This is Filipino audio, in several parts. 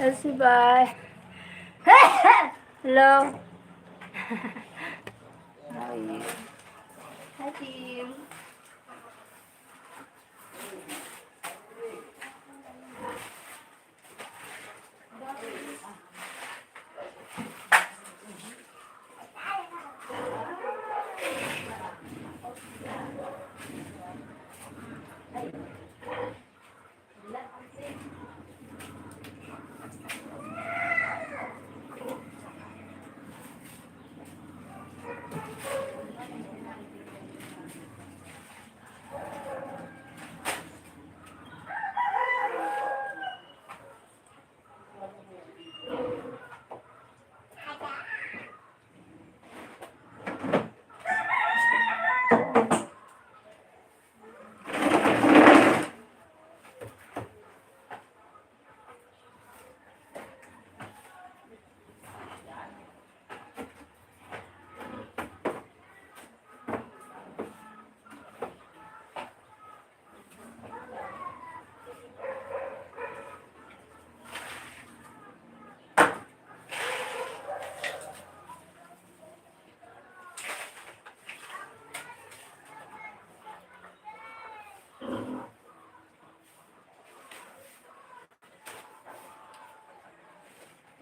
Let's bye. Hello. How are you? Hi, team.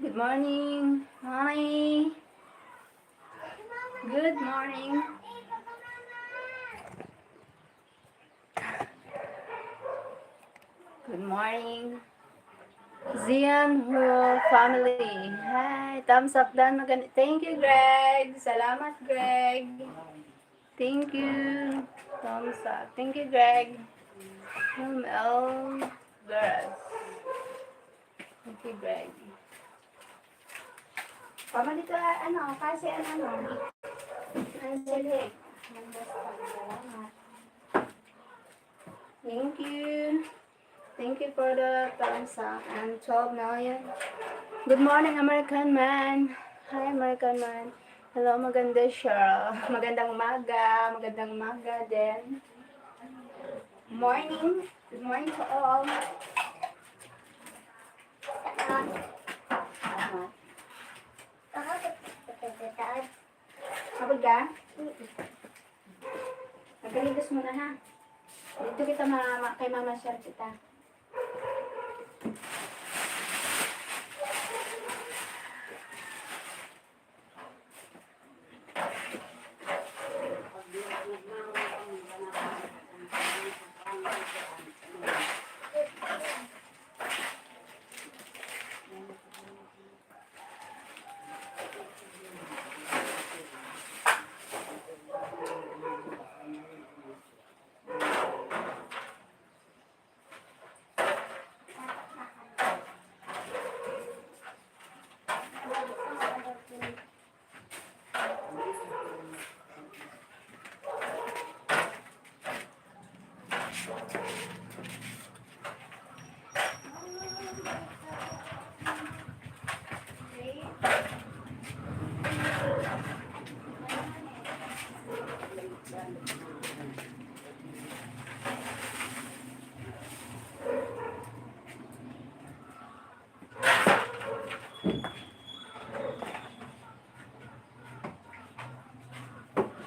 Good morning. Hi. Good morning. Good morning. Zian whole family. Hi. Thumbs up dan. Thank you, Greg. Salamat, Greg. Thank you. Thumbs up. Thank you, Greg. ML girls. Thank you, Greg. Pamali ka, kasi Angelic. Thank you. Thank you for the thumbs up. And 12 now, yan. Good morning, American man. Hi, American man. Hello, maganda siya. Magandang umaga. Magandang umaga din. Morning. Good morning to all. Kapag ka? Magkaligas muna ha. Dito kita kay Mama Share kita.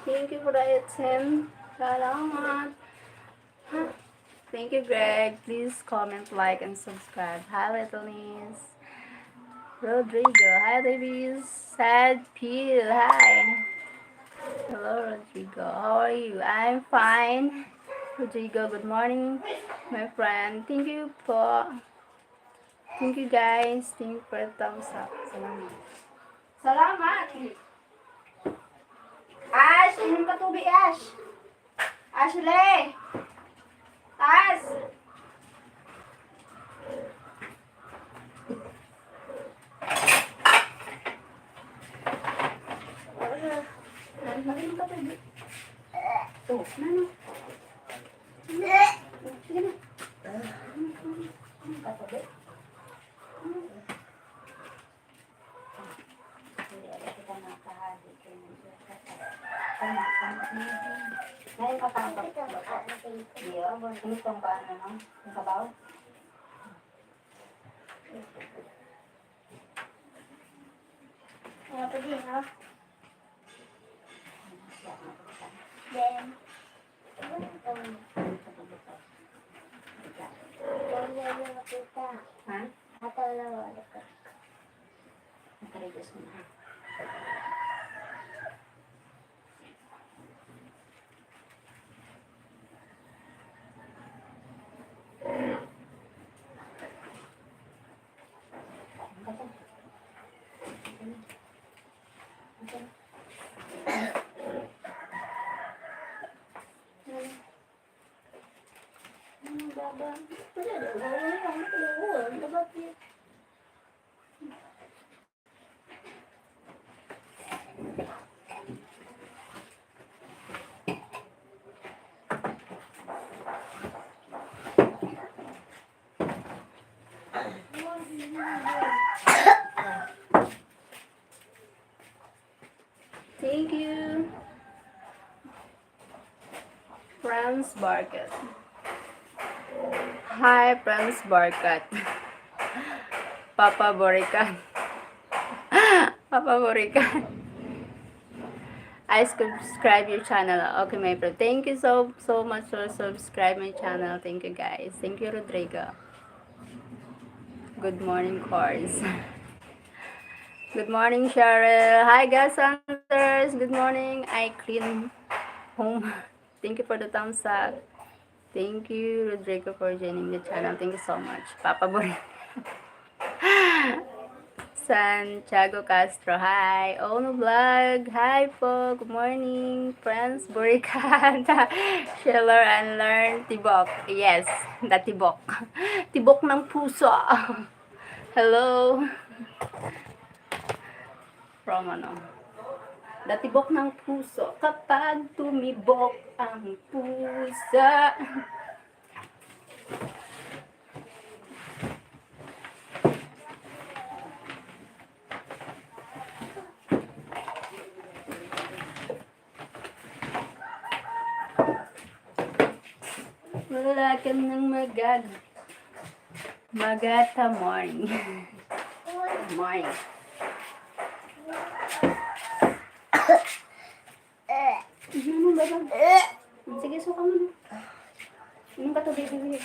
Thank you for the item. Salamat. Thank you, Greg. Please comment, like, and subscribe. Hi, Little Miss. Rodrigo. Hi, Davies. Sad Peel. Hi. Hello, Rodrigo. How are you? I'm fine. Rodrigo, good morning, my friend. Thank you po. Thank you, guys. Thank you for the thumbs up. Salamat. Salamat. Ash, inom ka tubig, Ash. Ashley. Tas. Mag-inom ka tubig. Oh, nano. Sige na. Ka tubig. Ngayon ka pang iyo, gusto pa ano, no? Yung sabaw? Nga pa din, ha? Then, Ha? Ataw lang wala ka. Nakarigos mo na. Baba. Wala daw. Wala daw. Bakit? Thank you. Franz Barkat. Hi, Franz Barkat. Papa Borikan. Papa Borikan. I subscribe your channel. Okay, my friend. Thank you so much for subscribe my channel. Thank you, guys. Thank you, Rodrigo. Good morning, Cors. Good morning, Cheryl. Hi, guys, Sanders. Good morning. I clean home. Thank you for the thumbs up. Thank you, Rodrigo, for joining the channel. Thank you so much. Papa Boy. Santiago Castro. Hi. Ono Vlog. Hi po. Good morning. Friends. Burikata. Sheller and learn. Tibok. Yes. The tibok. Tibok ng puso. Hello. From ano? Datibok ng puso kapag tumibok ang pusa. Wala ka nang magata morning. Morning. Ano ba ba? Sige, suka mo na. Anong ka to, baby?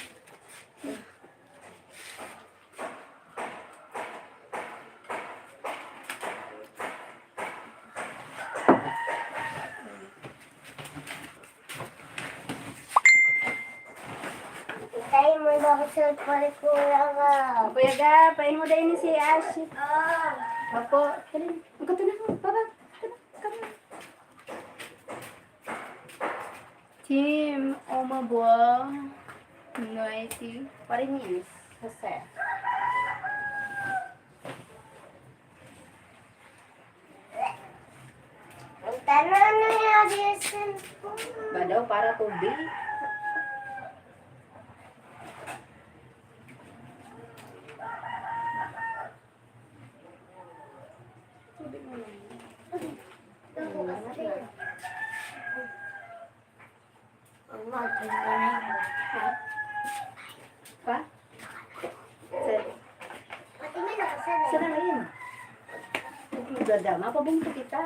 Tayo mo bakit sa palikura ka? Kuya Ga, pahin mo dahil ni si Ash. Oh. Apo, kalin. Ang kato na mo. Baba. Come on. Team Omabua. Noiti. Parinis. Jose. Ang tanong na yung audition ko. Ba daw para tubig? Tubig mo lang. Pa? Sana na yun. Magdadama, pabungto kita.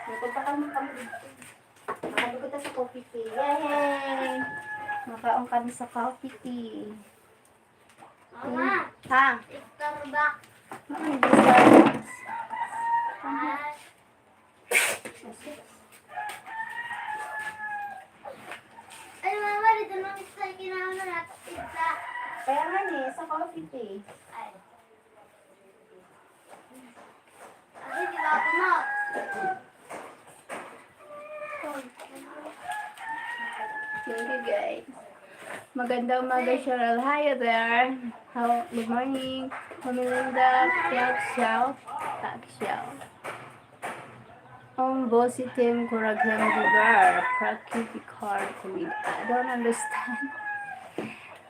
Magpapakal mo kami dito. Makabi kita sa coffee tea. Yay! Makaon kami sa coffee tea. Mama, Ha? Starbucks. Ano ba Starbucks? Ay, mama, dito lang sa kinahon na pizza. Kaya nga sa coffee tea. Ay. Ay, di ba ako mo? Thank you guys. Magandang umaga, Cheryl. Hi there. Good morning. Melinda, Xiao. Bossy team Kuraghan Lugar. Praktikar Kumid. I don't understand.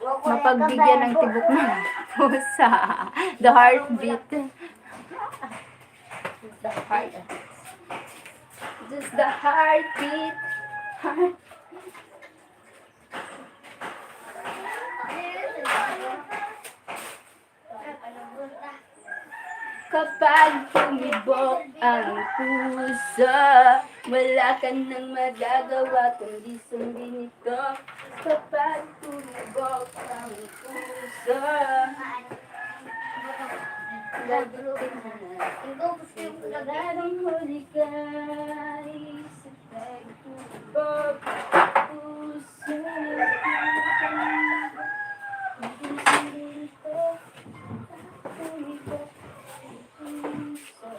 Mapagbigyan ng tibok ng pusa. The heartbeat. The heartbeat. Just the heartbeat. Kapag tumibok ang puso, wala ka nang magagawa kundi sundin ito. Kapag tumibok ang puso, gagawin mo na. Sigaradong huli ka, isip ay tumibok ang puso. Hindi sundin ito. Tumibok ang puso.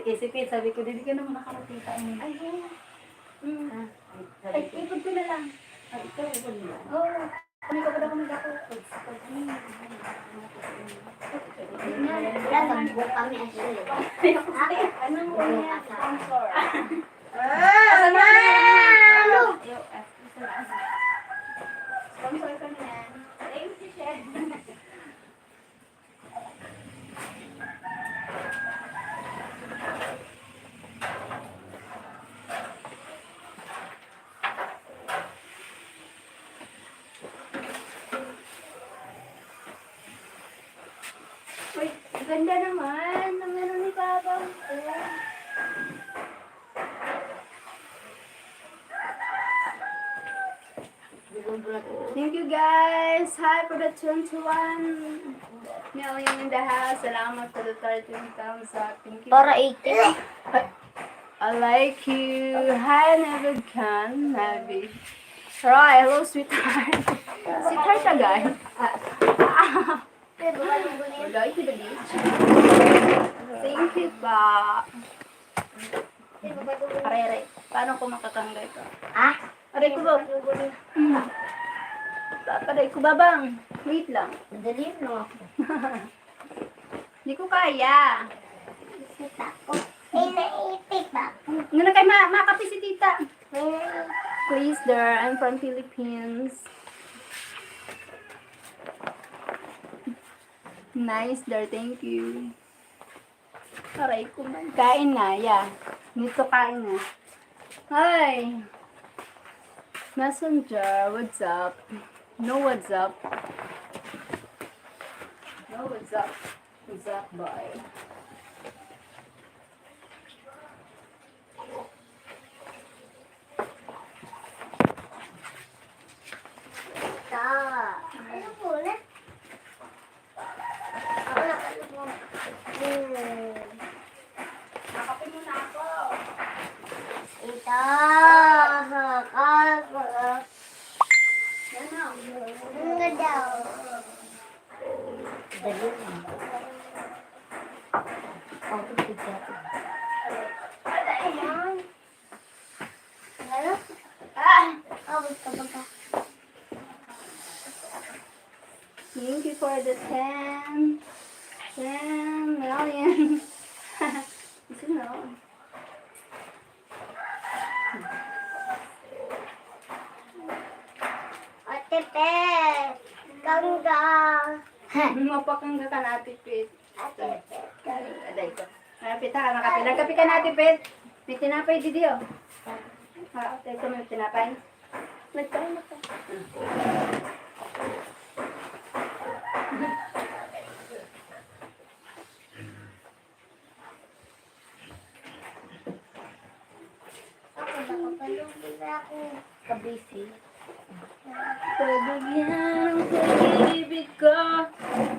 Isipin, sabi ko, hindi ka naman nakamakita. Ay, ay, ikot ko na lang. Ay, ikaw, ikot mo lang. Oo. Kami ka pa na kami kakot. Nagbuo kami actually. Anong unya? Sponsor. Sponsor ka na yan. Thank you, Chef. Wait, ganda naman. Ang meron ni Papa. Thank you guys. Hi for the 21 million in the house. Salamat for the 13 thumbs up. Thank you. Para 80. I like you. Hi, never can. Nabi. Roy, hello, sweetheart. Sweetheart ka, guys. Hello, to the beach. Thank you, pa. Aray. Paano ko makatanggal ito? Ah? Aray ko ba? Aray ko ba bang? Wait lang. Madali lang ako. Hindi ko kaya. Sita ko. Eh, naipit ba? Nga na kayo makapi si tita. Please, there. I'm from Philippines. Nice there. Thank you. Aray ko man. Kain na, yeah. Nito kain na. Hi. Messenger, what's up? No, what's up? No, what's up? What's up, boy? Ito. Ano po na? Ako na ano po. Nakapi muna ako. Ito. Ako. Yan na. Ano daw? Dali lang. Ako tigil. Ayan. Ano? Ako gusto ba? Thank you for the 10 million. Gusto na. Ate Pet. Gangga. Mapakangga ka na, Pit. Ate Pet. Aday ko. Malapit ha, makapi. Nagkapi ka na, Pit. May tinapay didi, oh. Ha, tayo ko may tinapay. Nagkain na ka. Ako nakapalungkot ako. Kabisi. Pagigyan ng pag-ibig ko,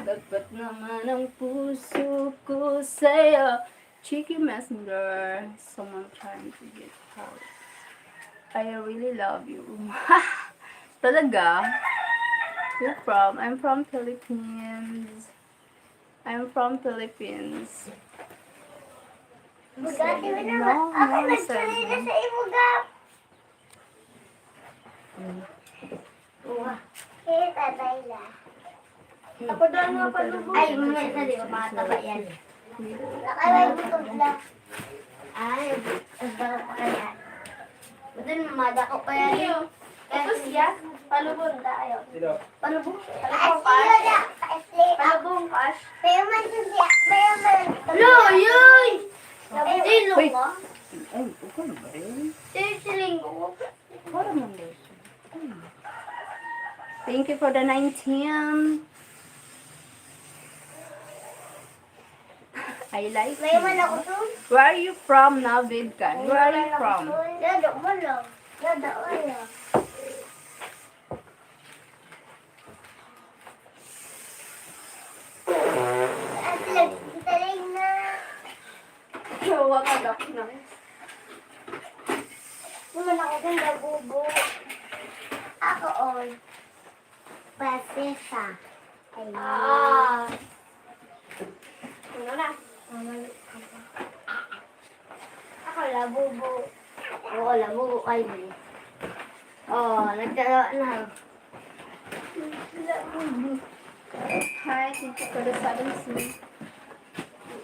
dapat naman ang puso ko sa'yo. Cheeky messenger, someone trying to get out. I really love you. Talaga? Where from? I'm from Philippines. I'm from Philippines. Bugatti mo No, naman. Ako no, nagsalita sorry. sa ibuga. Tatay lang. Ako daw nga palubog. Ay, mamaya na di ba mataba yan? Nakalay butog lang. Ay, ang sarap pa kaya. Buto madako pa yan. Tapos yan, palubog tayo. Palubog? Palubog cash. Pero man siya. Pero man. Yoy! Sino Wait. ko? Ay, ito na ba rin? Siling ko. Para mo guys. Thank you for the 19. I like May man you. ako to. Where are you from now, Vidkan? Where are you from? Dada mo lang. Dada mo lang. Ate lang, taling na. Kawa ka dak na. Naman ako kang nabubo. Ako on. Pasesa. Ah. Ano na? Ako labubo. Oo, labubo kayo. Oh, nagkaroon na. Hi, thank you for the 7C.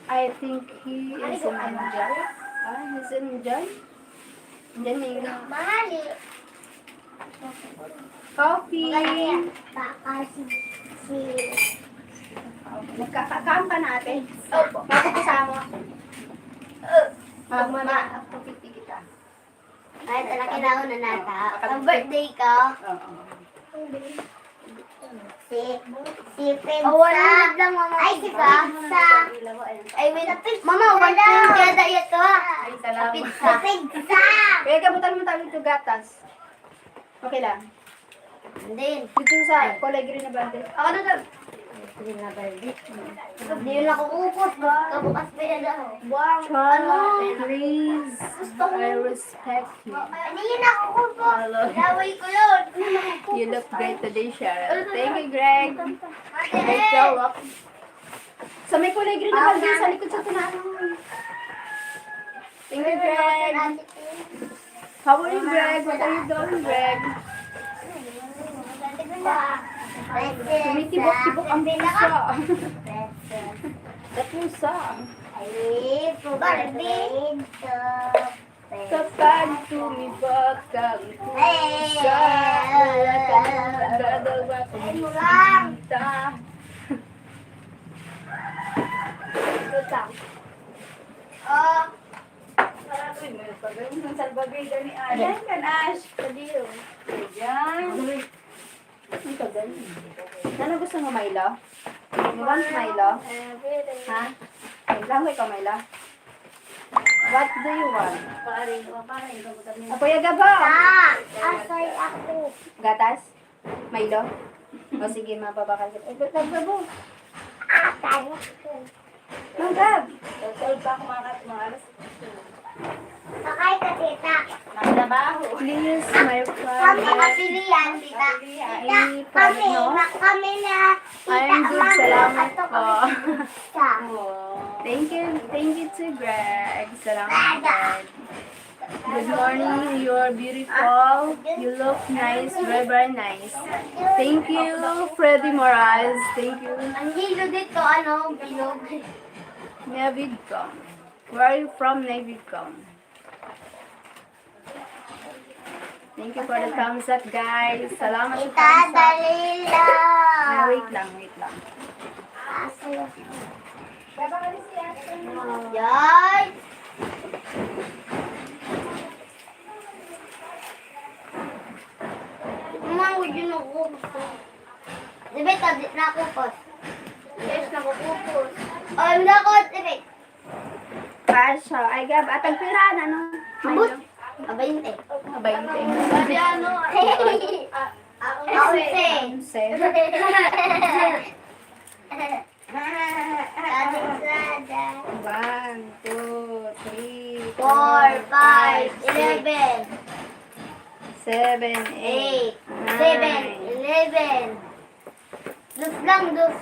I think he is in India. Ah, he's in India? Indian Mahali. Coffee. Baka si... Magkakakam ka natin. Opo. Bakit kasama? Mama, ako piti kita. Kahit alaki na ako na nata. Ang birthday ko. Oo. Si Pizza. lang, mama. Ay, si Pizza. Ay, wait. Mama, wala. Kada ito. Ay, salamat. Si Pizza. Kaya kabutan mo tayo ito gatas. Okay lang. Din. Dito sa kulay green na bante. Ako na doon. Hindi na baldi. Hindi yun ako upos. Kabukas pa yan ako. Wow. Charlotte, please. I respect you. Hindi yun ako upos. Hello. Laway ko yun. You look great today, Cheryl. Thank you, Greg. Ate, Hey, Charlotte. Sa may kulay green na bante sa likod sa tunano. Thank you, Greg. How are you, Greg? What are you doing, Greg? Tumitibok-tibok ang pusa. Sa pusa. Ay, Kapag tumibok ang pusa, wala ka nang magagawa kundi kumita. Oh, Uy, may pagawin ng salbagay daw ni Alan. Kan, Ash. Kadiyo. Ayan. Ang kagaling. Ano gusto mo, Milo? You want Milo? Ha? Langoy ka, Milo? What do you want? Kuya Gabo! asay ako. Gatas? Milo? O sige, mapabakal kita. Gabo! Asay ako. Manggab! Solve pa ako mga alas. Sakay ka, tita. Magtrabaho. Please, my Kami father. kapilian, tita. Ay, Kami, no? kami na, tita. I'm good, salamat Ato po. kami sa. Thank you to Greg. Salamat, Greg. Good morning, you're beautiful. You look nice, very, very nice. Thank you, Freddy Moraes. Thank you. Ang hilo dito, ano, bilog. Navidcom. Where are you from, Navidcom? Thank you for the thumbs up, guys. Salamat sa thumbs up. Itadali lang. Wait lang. Asay ako. Yay! Mama, yun ako. Dibe, tabit na ako po. Yes, nakukupos. Oh, hindi ako, dibe. Pasha. Ay, Gab. Atang piraan, ano? Abot. Abayin eh. Abayin ka. Sabi ano? Aunse. Say. Sada. 1, 2, 3, 4, 5, 11, 7, 8, 8, 7, 11. Dus lang, dus.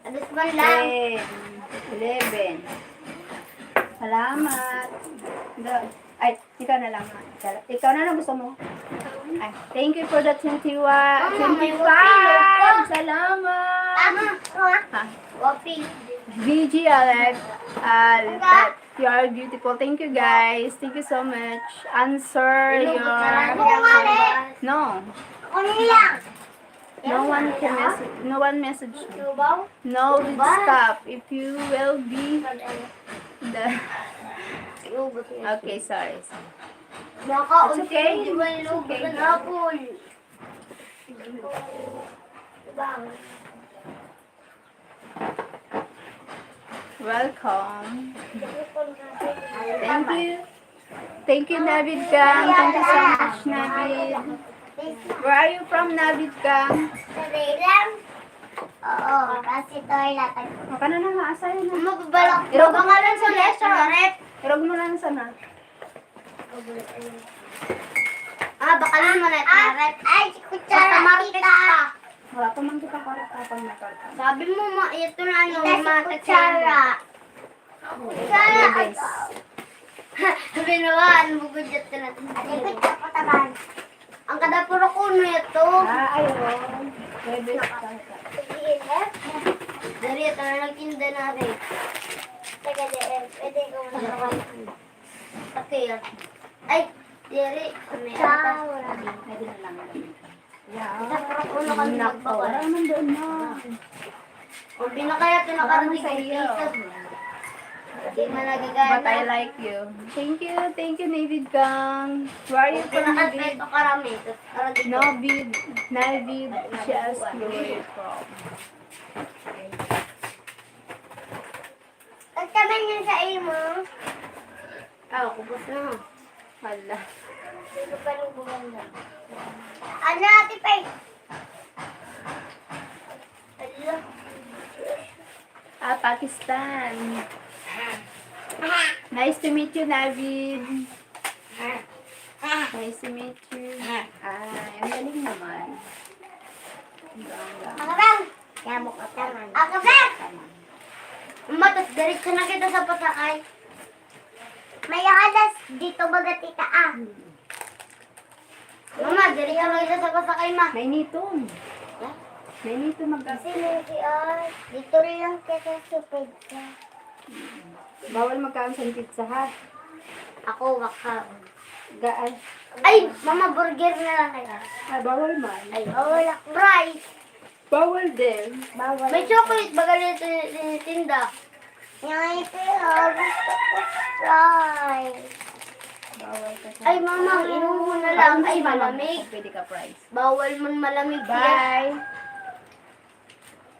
Dus man lang. 10, 11. Salamat. Ay, ikaw na lang. Ikaw na lang gusto mo. Ay, thank you for the 25. Salamat. Ha? Wapi. VG Alex. That you are beautiful. Thank you guys. Thank you so much. Answer your... No. No one can message. No one message me. Lubaw? No, stop. If you will be the... Okay, sorry. Nakaunti It's okay. di ba yung It's okay. lubaw na apple? Welcome. Thank you. Thank you, Navid Gang. Thank you so much, Navid. Where are you from, Navid Gang? Sa Raylan? Oo, kasi toilet. O ka na na nga, asaya na. Magbabalak. Irog mo Baka lang sa restaurant. Irog mo lang sana. Baka lang mo restaurant. Ay, kutsara kita. Wala pa man kita karot apang nakarta. Sabi mo, ito na ano, kutsara. Kutsara. Guys. Binawaan, bugudjat ka natin. Ang kadapuro ko na ito. Ayun. Pwede. Dari, ito na nagtinda na rin. Teka, pwede ko masakan. Okay, ay, Dari, may atas. Pwede na lang. Kadapuro ko na kami magbawal. Wala naman doon na. Kung binakaya ito na kami Sa iyo. Hindi man But I nagagana. like you. Thank you, Navid Gang. Where are you from, Navid? Pinakaspeto karami. Tapos parang dito. Navid, she asked you where you're from. Pagtaman niyo sa imo. Kubos na. Hala. Dito pa rin bumanda. Ano natin pa eh? Hello. Pakistan. Nice to meet you, Navid. Nice to meet you. Ang galing naman. Ang ganda. Akabang! Kaya mo ka taman. Akabang! Matas, diretso na kita sa pasakay. May alas dito baga tita Mama, diretso na kita sa pasakay ma. May nitong. May nito Kasi dito rin lang kita sa pizza. Bawal magkaon sa pizza, ha? Ako, waka. Gaan. Ay, mama, burger na lang kaya. Bawal man. Ay, wala. Fries. Bawal din. Bawal. May chocolate baga dito tinda. Yung ito, gusto ko fries. Bawal ka sa... Ay, mama, inuho na lang. Ay, malamig. Pwede ka price. Bawal man malamig. Bye.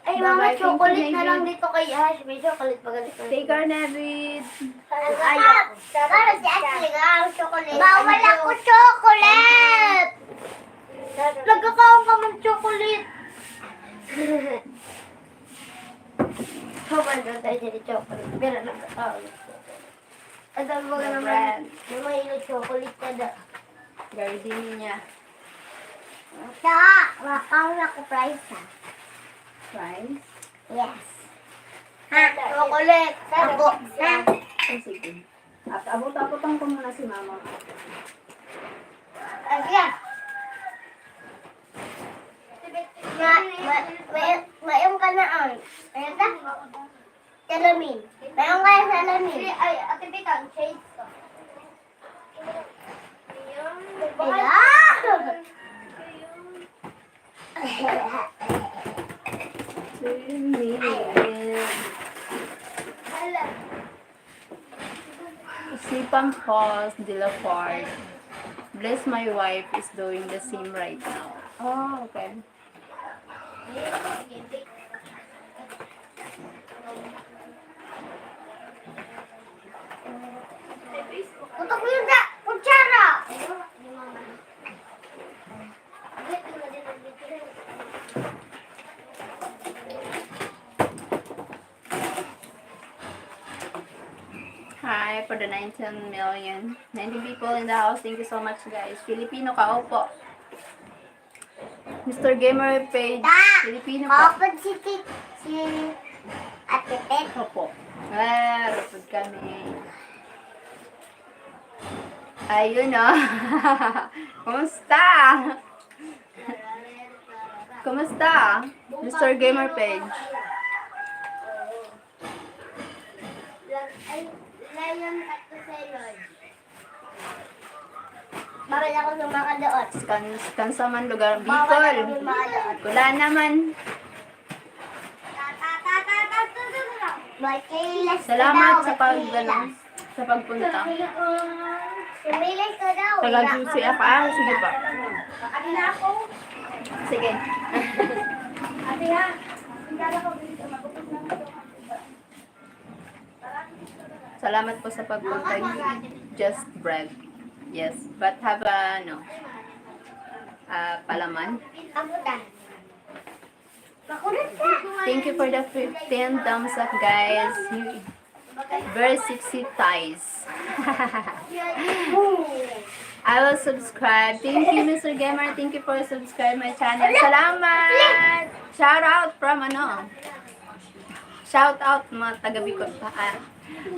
Ay, Bye-bye. mama, Thank you, chocolate na Navid. lang dito kay Ash. May chocolate baga dito. Take care, Navid. Ayaw. Pero si Ashley ang chocolate. Bawal ako chocolate! Nagkakaon ka ng chocolate. Bawal na tayo dito chocolate. Pero nagkakaon. At ang mga naman, may mahilo chocolate ka da. Gardenia. Wakang ako price ha. Price. Yes. Chocolate. Ako. Oh, sige. At abot-abotan ko muna si mama. Ayan. Mayroon ka na ang. Ayan ka? Salamin. Mayroon ka yung salamin. Ay, ate Pitan, shades ko. Sipang Falls de la Ford. Bless my wife is doing the same right now. Oh, okay. Tutok mo yung kutsara! Hi for the 19 million. 90 people in the house. Thank you so much, guys. Filipino ka, opo. Mr. Gamer Page. Filipino pa. Kapag si Ate Pet. Opo. Rapod kami. Ayun o. Kumusta? Kumusta? Mr. Gamer Page. Lion at the salon. Bakit ako sumakadoon? Kansa man lugar. Bawal Bicol. ako sumakadoon. Wala naman. Salamat sa sa pagpunta. Sumilis ka daw. Taga-juicy ako. Ah, sige pa. Ano na ako? Sige. Ate ha. Hindi ko dito. Magpupos na ako. Salamat po sa pagpunta. Just brag. Yes. But have a, palaman. Abutan. Makulit ka. Thank you for the 15 thumbs up, guys. Very sexy thighs. I will subscribe. Thank you, Mr. Gamer. Thank you for subscribe my channel. Salamat! Shout out from Shout out mga taga Bicol pa.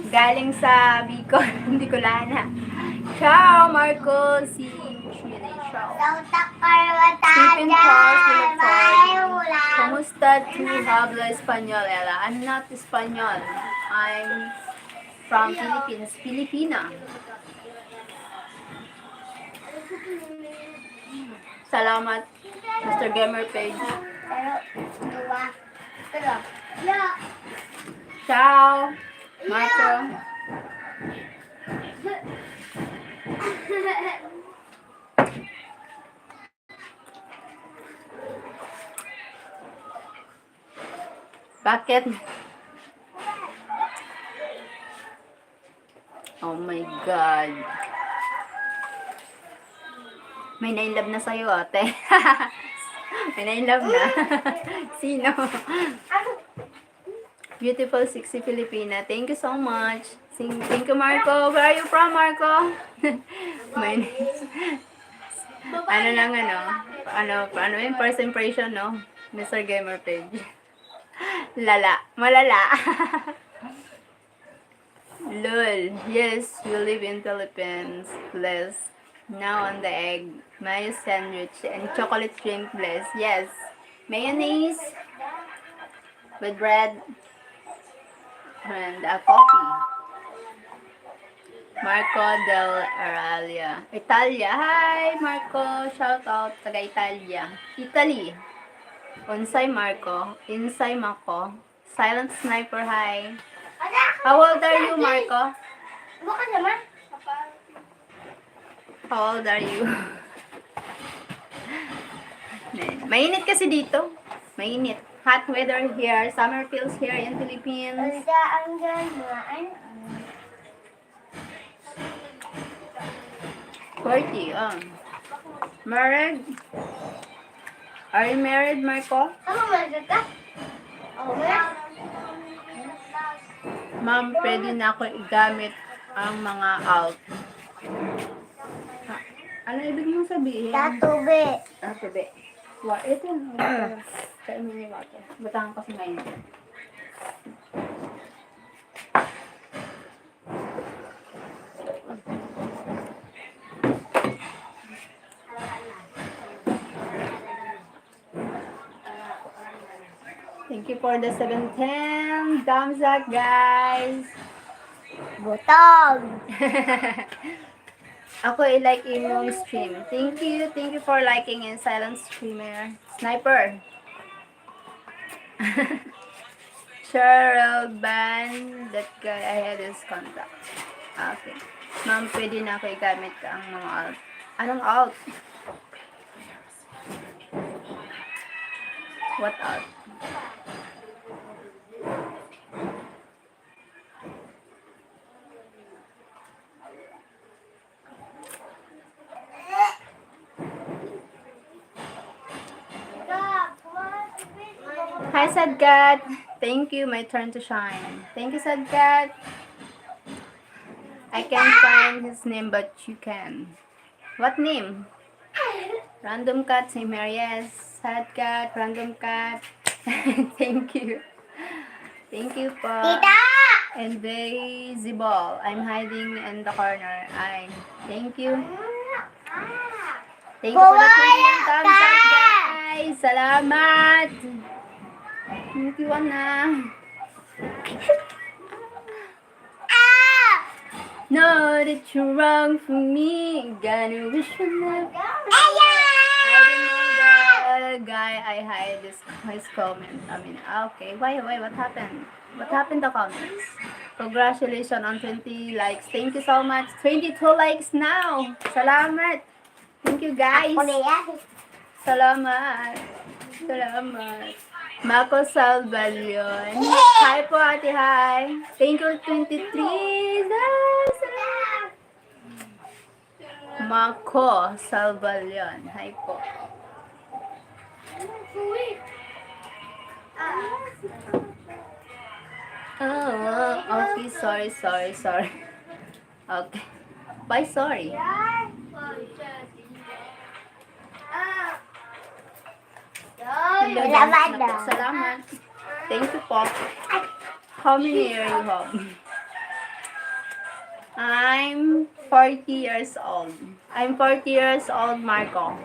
Galing sa Bicol, hindi ko lana. Ciao, Marco. Si Ciao. Sautak karwatan Stephen Paul, Philip May Paul. ulan. Kumusta tu habla Espanyol, Ella? I'm not Espanyol. I'm from Philippines. Filipina. Salamat, Mr. Gamer Page. Pero, dua. Pero, ya. Ciao, Marco. Bakit? Oh my God. May na-inlove na sa'yo, ate. May na-inlove na. Sino? Beautiful, sexy Filipina. Thank you so much. Thank you, Marco. Where are you from, Marco? May ano yung first impression, no? Mr. Gamer Page. Lala. Malala. Lol. Yes, you live in Philippines. Bless. Now on the egg. Mayo sandwich and chocolate shrimp bless. Yes. Mayonnaise with bread and a coffee. Marco del Aralia. Italia. Hi, Marco. Shout out. Taga Italia. Italy. Unsay Marco. Insay Mako. Silent Sniper. Hi. How old are you, Marco? Bukan naman. How old are you? Mainit kasi dito. Mainit. Hot weather here. Summer feels here in Philippines. Anda ang ganaan. 40. Married? Are you married, Marco? Ano malagay ka? Oh, meron. Ma'am, pwede na ako igamit ang mga alt. Ano ibig mong sabihin? Tatubi. Sabi. Ito. Kaya mo yung water. Batahan kasi ngayon. Thank you for the 710 thumbs up, guys. Butog. Ako i-like yung stream. Thank you. Thank you for liking in silent streamer. Sniper. Cheryl Ban. That guy, I had his contact. Okay. Ma'am, pwede na ako igamit ang mga alt. Anong alt? What alt? Hi, Sadgat. Thank you. My turn to shine. Thank you, Sadgat. I can't find his name, but you can. What name? Random cat. Same here. Yes. Sadgat. Random cat. Thank you. Thank you po. Tita! Invisible. I'm hiding in the corner. Thank you. Thank you for the 21 thumbs up, guys. Salamat. Thank you, Ana. Know that you're wrong for me. Gonna wish you never. I don't know the guy I hide his comment. I mean, okay. Why? What happened? What happened to comments? Congratulations on 20 likes. Thank you so much. 22 likes now. Salamat. Thank you, guys. Salamat. Mako Salvalion. Hi po, ate. Hi. Thank you, 23. Salamat. Mako Salvalion. Hi po. Oh, okay. Sorry. Okay. Bye, sorry. Salamat. Thank you po. How many years you have? I'm 40 years old. I'm 40 years old, Marco.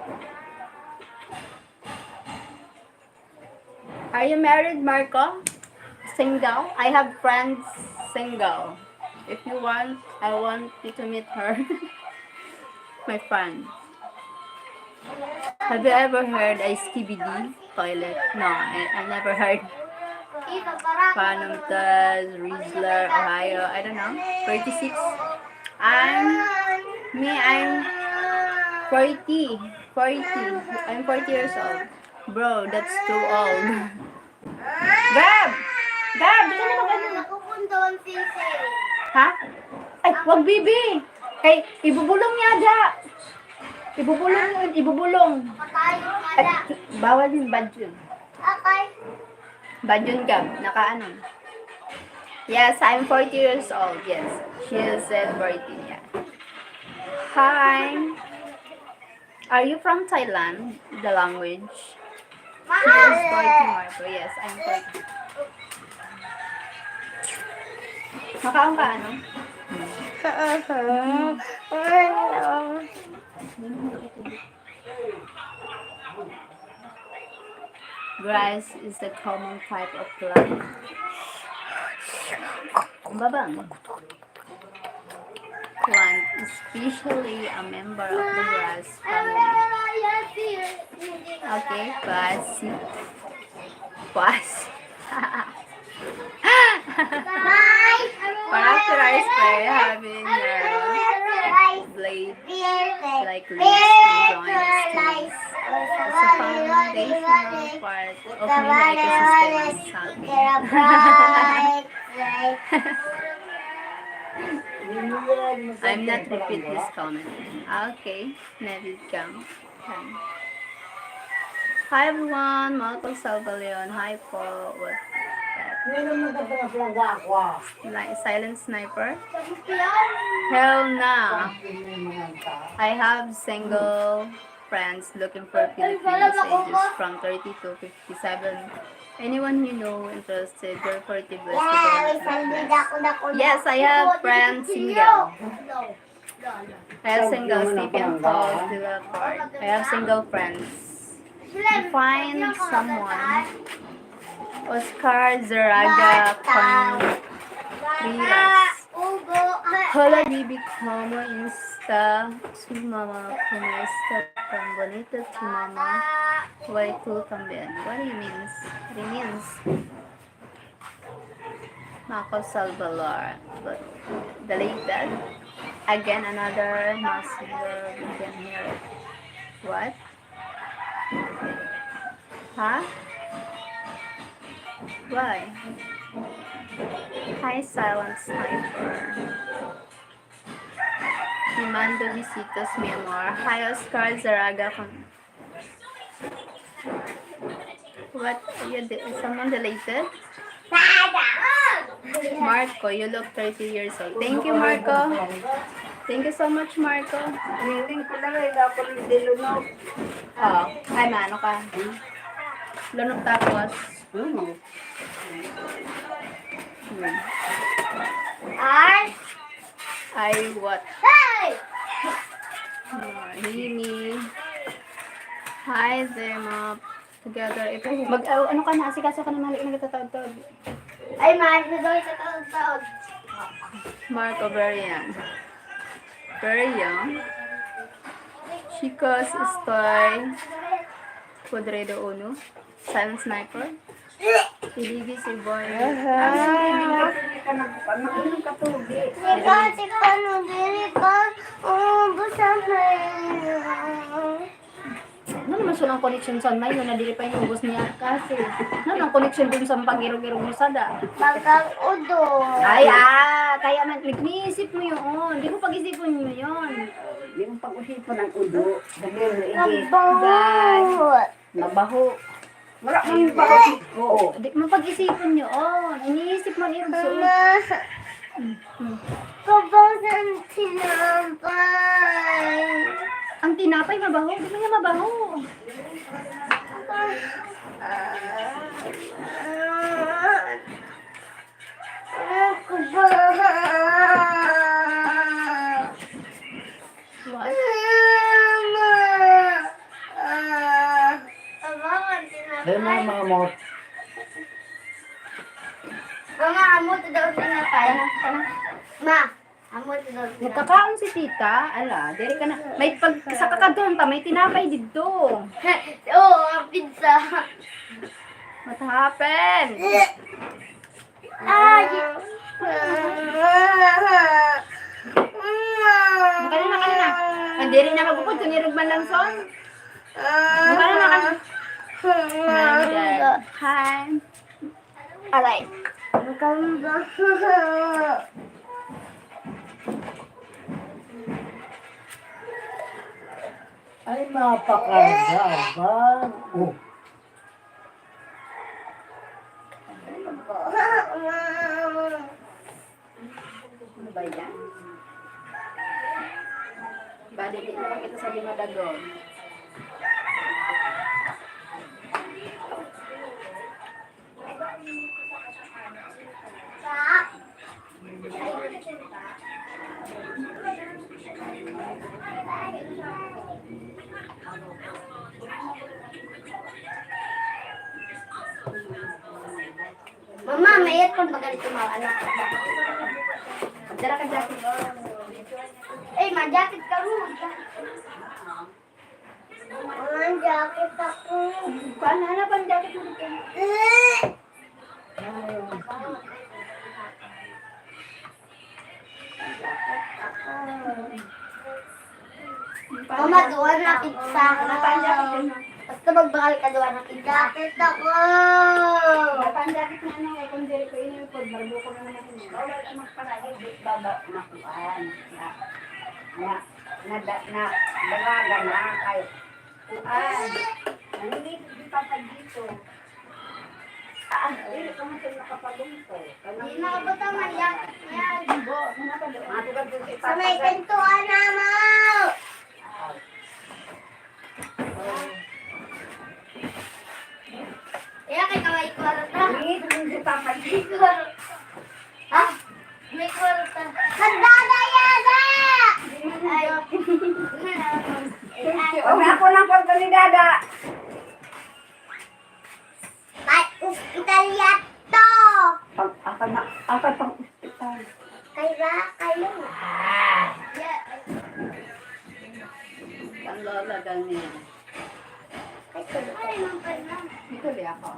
Are you married, Marco? Single? I have friends single. If you want, I want you to meet her. My friend. Have you ever heard a skibidi toilet? No, I never heard. Panamtas, Rizzler, Ohio, I don't know. 36. I'm 40. I'm 40 years old. Bro, that's too old. Gab! Dito na ba? Nakupunta ang sisi. Ha? Ay, wag bibi! Kay, ibubulong niya da! Ibubulong. Patayon nga At, na. bawal din badyon. Okay. Badyon ka, nakaano. Yes, I'm 40 years old. Yes, she said 40. Yeah. Hi. Are you from Thailand? The language. She is 40, Marco. Yes, I'm 40. Makaon ka ano? Grass is the common type of plant. Babang. Plant, especially a member of the grass family. Okay, pass. Characterize by having blade like leaves and joints. It's a foundational part of human ecosystem. I'm not repeat this comment. Okay, never come. Hi everyone, Malcolm Salvalion. Hi po. What? Silent sniper? Hell nah. I have single friends looking for Filipinos ages from 30 to 57. Anyone you know interested, you're 40 blessed. Yes, I have friends single. I have single Stephen Paul Dillard. I have single friends. Find someone. Oscar Zaraga Contreras. Hola, Bibi, como está su mamá? ¿Cómo está tan bonita tu mamá? Why tú también? What do you mean? Marco Salvador. But deleted. Again, another messenger. We can hear it. What? Huh? Why? Hi, Silent Sniper. Me mando visitas, mi amor. Hi, Oscar Zaraga. What? Someone deleted? Marco, you look 30 years old. Thank you, Marco. Thank you so much, Marco. Oh, ay, mano ka. Lunok tapos. Hi, what? Hey! Hini. Hi, Zema. Together. Ito, ano ka na? Asikaso ka na mali na nagtatawag-tawag. Ay, mahal na daw sa taon-taon. Marco, very young. Very young. Chicos, Stoy. Podredo Uno. Silent Sniper. Iligi si Boy. Sika, no, dili ka. Busan na Ano naman siya ng connection sa may na dili pa yung ubos niya kasi. Ano ang connection dun sa pagiro-giro mo sada? Bagang udo. Ay, kaya man, iniisip mo yun. Hindi mo pag-isipin mo yun. Hindi mo pag-usipan ng udo. Dahil hindi. Nabawot. Mabaho. Wala mo yung pag-usip ko. Hindi mo pag-isipin yun. Iniisip mo yun. So, Mama, pabasan sinampay. ang tinapay mabaho. Hindi mo niya mabaho. Ako ba? What? Mama. Abangan tinapay. Dahil mga mot. Mga amot daw tinapay. Ma, amot daw tinapay. Nagkakaon si tita. Ala, diri ka na. May pag sa kakadon pa, may tinapay dito. Oo, ang pizza. What happened? Ay! Kanina, kanina. Hindi rin na magpupod. Tunirog man lang son. Kanina, kanina. Hi. Alay. Ay, napakagabang. Oh. Ano ba yan? Bali, di naman kita sa Dimadagon. Mama, may aircon ba ganito mga anak? Dala ka jacket. Eh, ma-jacket ka mo. Ma-jacket ako. Paano? Ano pa ang jacket mo dito? Mama, doon na pizza. Ano pa ang jacket mo? Basta magbakal ka doon na pizza. Jacket ako. Ano pa ang jacket mo? Ano? Kung diri ko inipod, barbo ko na naman yun. Wala ka magparagay. Baba, nakuhaan. Dalaga na kay kuhaan. Nandito di pa pa dito. Dili ka mo siya nakapagumpo. Hindi nakabata man jacket yan. Matugad doon sa Sa may pintuan na mo. Kaya kay kaway kwarta. Dito din si Papa dito. Ha? May kwarta. Nagdadayada! Ay. Huwag ako lang pagkalidada. Ay, ospital yato! Ako pang ospital. Kaya kayo. Ang lola ganyan. Ay, mampala. Dito di ako.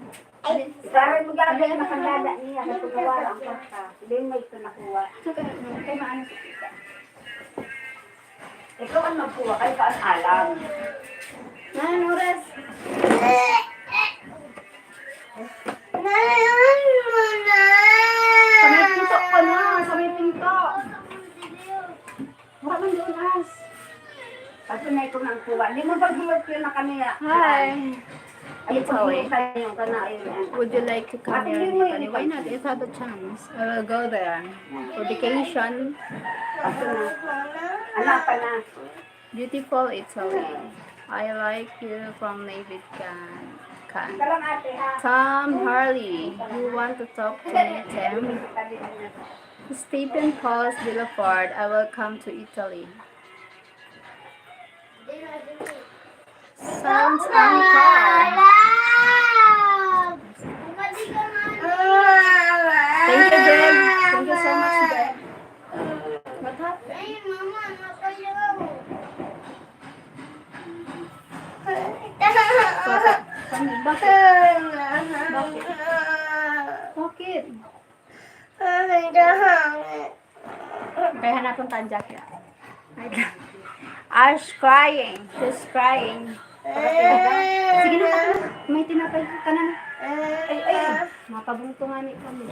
Isaray mo gagawin na kandada niya sa pagkawala ang pasta. Hindi mo ito nakuha. Kaya maano si tita. Ikaw ang magkuha, kayo ka ang alam. Ano oras? Nalaman mo na! Sa may pinto ka na. Sa may pinto. Wala man doon as. Kasi na ito nang kuha. Hindi mo pag-bulot yun na kaniya. Hi. Ay, It's away. pag-bulot yung kanaya. Would you like to come here, Italy? Why not? It's have a chance. I will go there for vacation. Kasi na. Anak pa na. Beautiful Italy. I like you from David Can. Ika lang ate ha. Tom Harley. You want to talk to me, Tim? Tabi na niya. Stephen Paul Villaford, I will come to Italy. Sounds unfair. Thank you, Greg. Thank you so much, Greg. What happened? Ay, mama, napayaw. Bakit? Kaya hanapin pa ang jacket. Ash crying. She's crying. Sige na, may tinapay ka na. Ay. Mapabuntungan ni kami.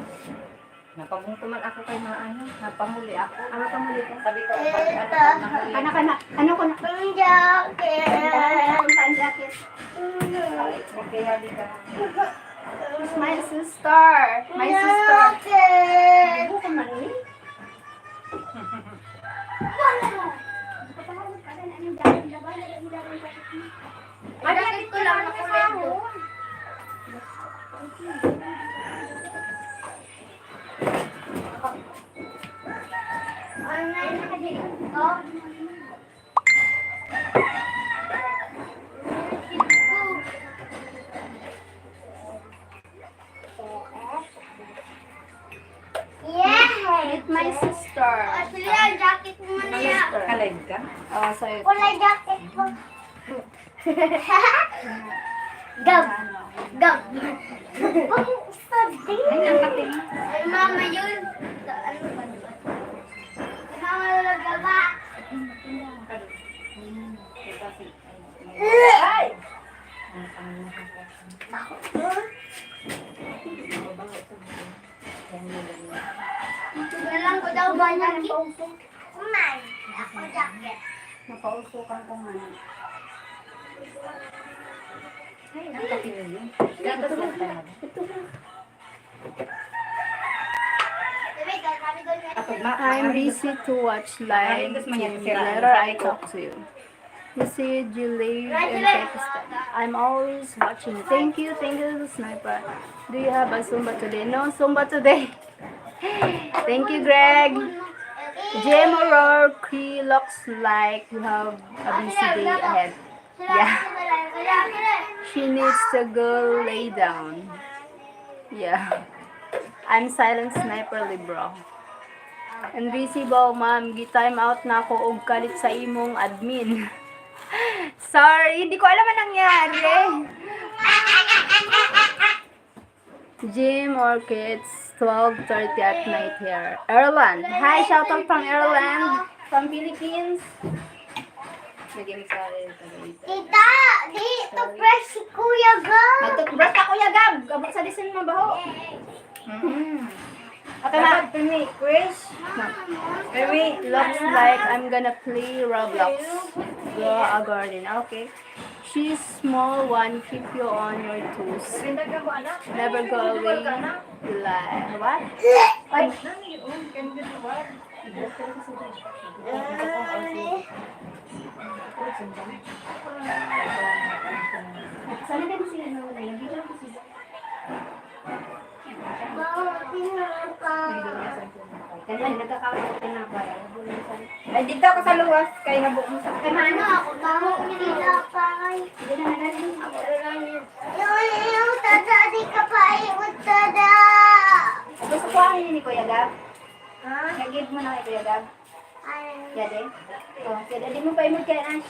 Napabungtuman ako kay maano. Napamuli ako. Ano ka muli ka? Sabi ko, nahuli. Ano ko na? Ang jacket. Hanapin pa ang jacket. Okay, halika. It's my sister. My sister. Jacket. Ano ka mali? Jacket ko lang nakulit ko. Oh. Meet my sister. Sila, jacket mo na yan. Kalive ka? Oh, sa'yo. Kulay jacket ko. Gab. Gab. Bakit sabi? Ay, ang kating. Ay, mama yun. Ano ba? Mama lagaba. Ay! Tugalan ko daw ba jacket? Umay. Ako jacket. Napausukan ko nga. Ay, ang kating yun. Gatas lang tayo. I'm busy to watch live. Later I talk to you. You see Julie in Pakistan. I'm always watching. Thank you, Sniper. Do you have a Zumba today? No Zumba today. Thank you, Greg. Jim O'Rourke looks like you have a busy day ahead. Yeah. She needs to go lay down. Yeah. I'm Silent Sniper Libro. Invisible, ma'am. Gi-time out na ako og kalit sa imong admin. Sorry, hindi ko alam ang nangyari. Gym or kids, 12:30 at night here. Ireland. Hi, shout out from Ireland. From Philippines. Naging sorry. Tita, dito fresh si Kuya Gab. Nagtutbrush ka, Kuya Gab. Gabot sa disin mabaho. Okay na. Pimi, Chris. Maybe looks like I'm gonna play Roblox. Grow a garden. Okay. She's small one. Keep you on your toes. Sindagan mo, anak. Never go away. Like what? Ay, nani, can you do what? Sana din sila na wala. Nagiging ko sila. Kaya nagkakaroon ka na ba? Ay, dito ako sa luwas. Kaya nabuo mo sa Ano ako, tama ko nila kay. Hindi na nagaling. Yung tada, di ka pa iwag tada. Gusto ko ang ni Kuya Gab. Nag-give mo na kay Kuya Gab. Yade? Yade, di mo pa imod kay Ash.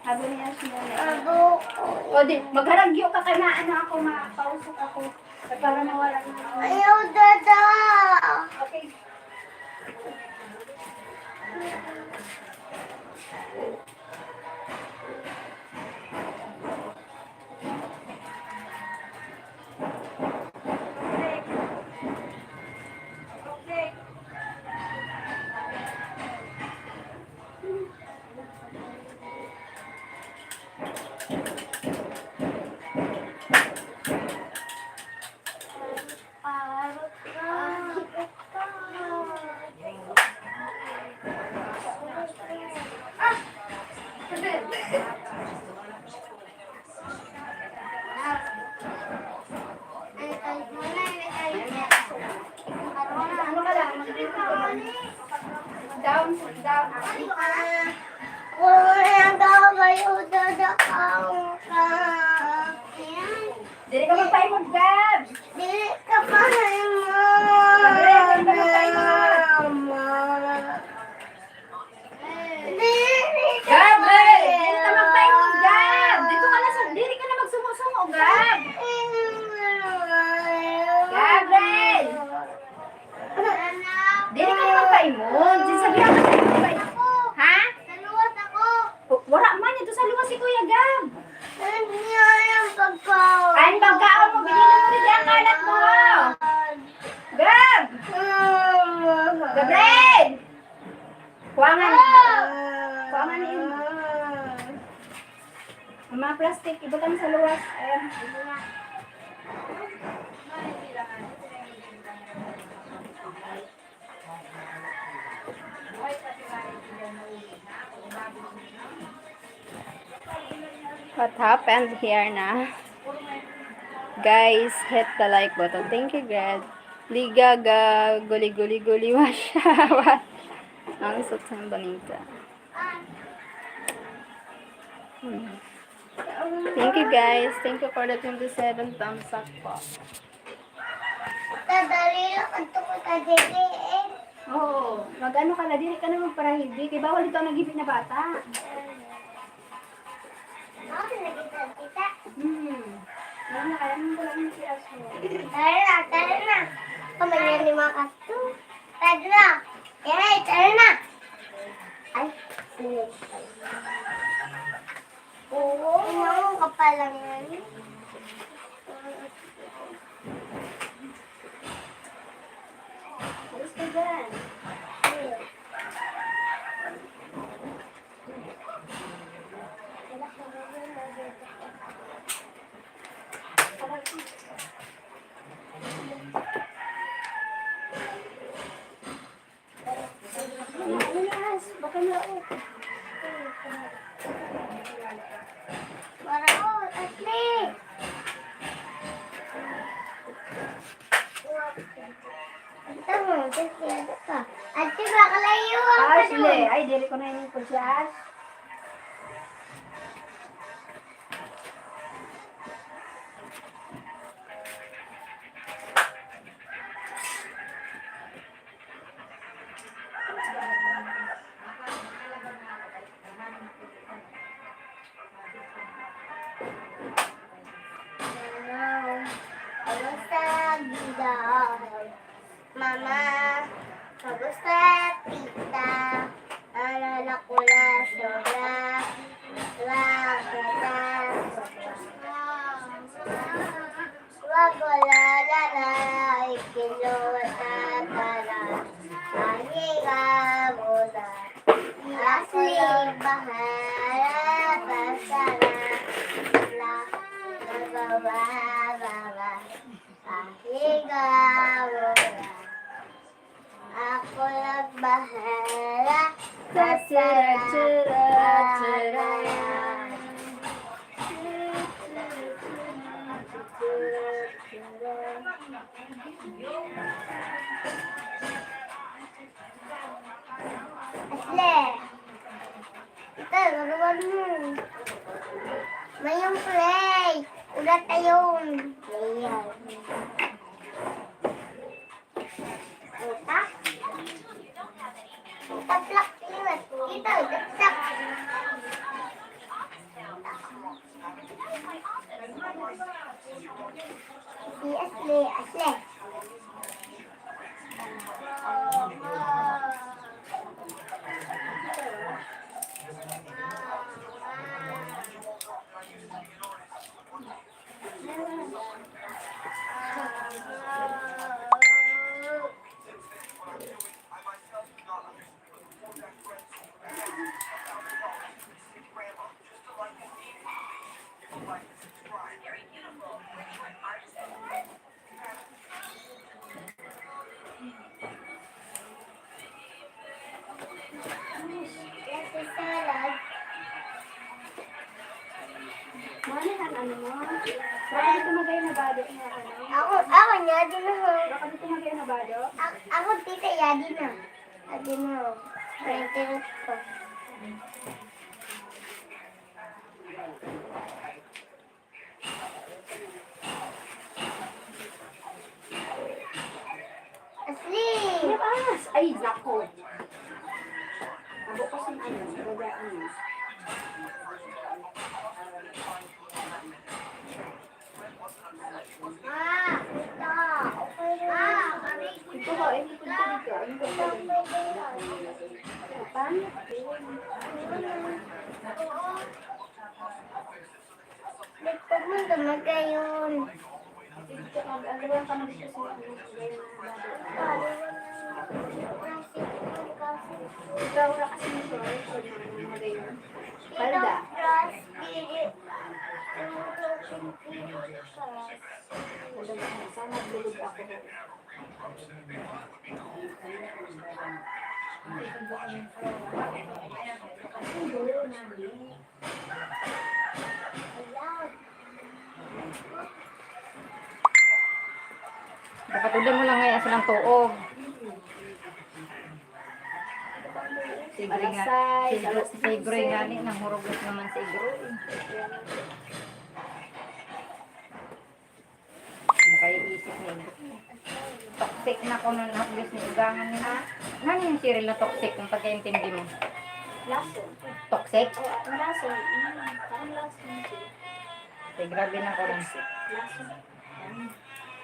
Sabi ni Ash mo na. Abo. O di, magharagyo ka na ano ako, mapausok ako. Para mawala na ako. Ayaw dada. Okay. Down, sit down. Kung kayo dadakaw ka. Dili ka magpaimod, Gab. Dili ka pa Gabriel! Dili ka magpaimod, Gab. Dito ka na sa... Dili ka na magsumo-sumo, Gab. Gabriel! Dili ka na magpaimod. Sabihan ka sa ito. Ha? Naluwas ako. Wala man. Ito sa luwas si Kuya Gab. Hindi yung pagkaw. Kain pagkaon mo. Binili mo rin ang kalat mo. Gab! Gabriel! Kuwangan. Kuwangan ni Ima. Ang mga plastic, ibutan sa luwas. Ayan. What happened here na? Guys, hit the like button. Thank you, God. Liga ga guli guli guli washa. Ang sutang bonita. Thank you, guys. Thank you for the 27 thumbs up po. Dadali lang ang tukot ka dito eh. Oo. Mag-ano ka na, dili ka na magparahidi. Kaya bawal ito ang nagibig na bata. Ako nakita kita. Alam na, kaya mo lang yung siya. Tara na. Pamilya ni mga kasto. Tara na. Tara na. Ay, ulit. Oo, inaw ka pa lang yan. Alis ka dyan. Alas, baka na ako. Maraot, Asli. Tama, kasi ano ka. Ate, baka layo ako Ashley, ay, dili ko na yun po siya. Kamusta, Gida? Mama, kamusta, tita? Alala ko na sobra. Lang kita. Wag wala na na, ikinuwat na tala. Mahiga muna. Ako'y bahala, basta na. Bababa. Pahiga muna. Ako lang bahala. Asle. Ito, gagawin mo. Mayong play. Ulat ayun. Ayan. Utak. Taplak liwat. Ito, taplak. Si Asle, Asle. Yes, salad. Ano yan, ano mo? Baka dito magay na bado na ano? Ako niya, din ako. Baka dito magay na bado? Ako, tita, yadi na. Adi mo. Maintenance pa. Asli! Yes! Ay, nako. Ako kasi ano, gagaan mo. Ito. Okay na. Ito ba, hindi ko dito. Ano ba ito? Paano? Pag mo dumaga yun. Ano ba ang panag siya sa ikaw wala kasi nito. Palda. Sana bulog ako. Kapatudan mo lang ngayon silang tuog. Alasay, Siguro nga ni, nang hurugot naman sa igro. Kaya isip niya. Toxic na ko nung nahugis ni ugangan niya. Ano yung serial na toxic kung pagkaintindi mo? lason. Toxic? Ang lason. Parang lason. Ay, grabe na ko rin. Lason.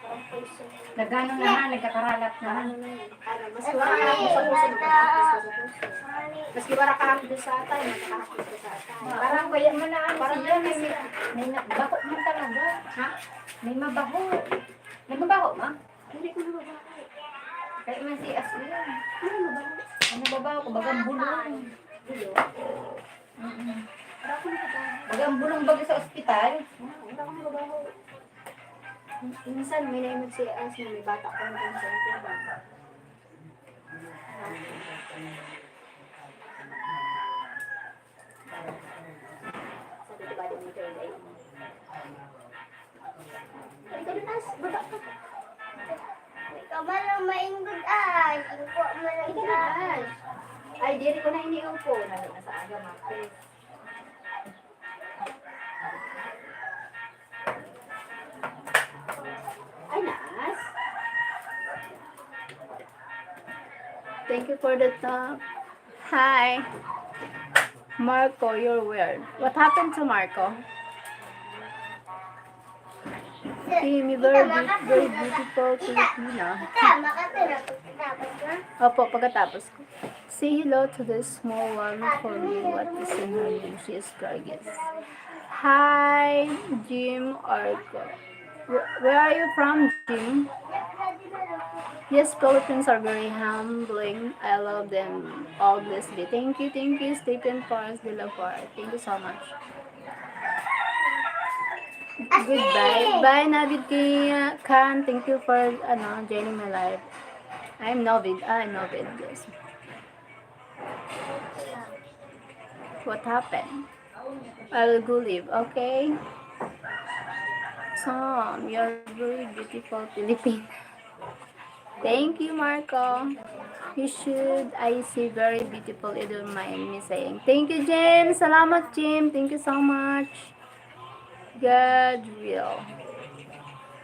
Parang poison. Nagano na ha, nagkakaralat na. Ano na yun? Maski wala ka ako sa puso, magkakapos ka sa puso. Maski wala ka ako sa atay, magkakapos ka sa atay. Parang kaya mo na ano Parang siya, yan, may baho man talaga. Ha? May mabaho. May mabaho ma? Hindi ko nababaho. Kaya man si Asli. Ano nababaho? Ano babaho ko? Bagang bulong. Bulo. Wala ko nababaho. Bagang bulong baga sa ospital. Wala ko nababaho. Minsan may naimod si As na may bata ko na sa ito. Sabi ko ba din mo third eye mo? Ikaw din As, baba ka. Ikaw ba lang maingod ay? Iko mo lang Ikaw din As. Ay, diri ko na iniupo. Nasa aga makris. Ay, naas. Thank you for the top. Hi. Marco, you're weird. What happened to Marco? Amy, very beautiful Filipina. Tama ka dapat na. Opo, pagkatapos ko. Say hello to the small one for me. What is in her name? She is gorgeous. Hi, Jim Arco. Where are you from, Jim? Yes, Philippines are very humbling. I love them obviously. Thank you, Stephen Forrest de la Far. Thank you so much. Goodbye. Bye, Navid Khan. Thank you for joining my life. I'm Novid. Novid. Yes. What happened? I'll go live. Okay. Tom, you're very beautiful Philippine. Thank you, Marco. You should. I see very beautiful. You don't mind me saying. Thank you, James. Salamat, Jim. Thank you so much. God,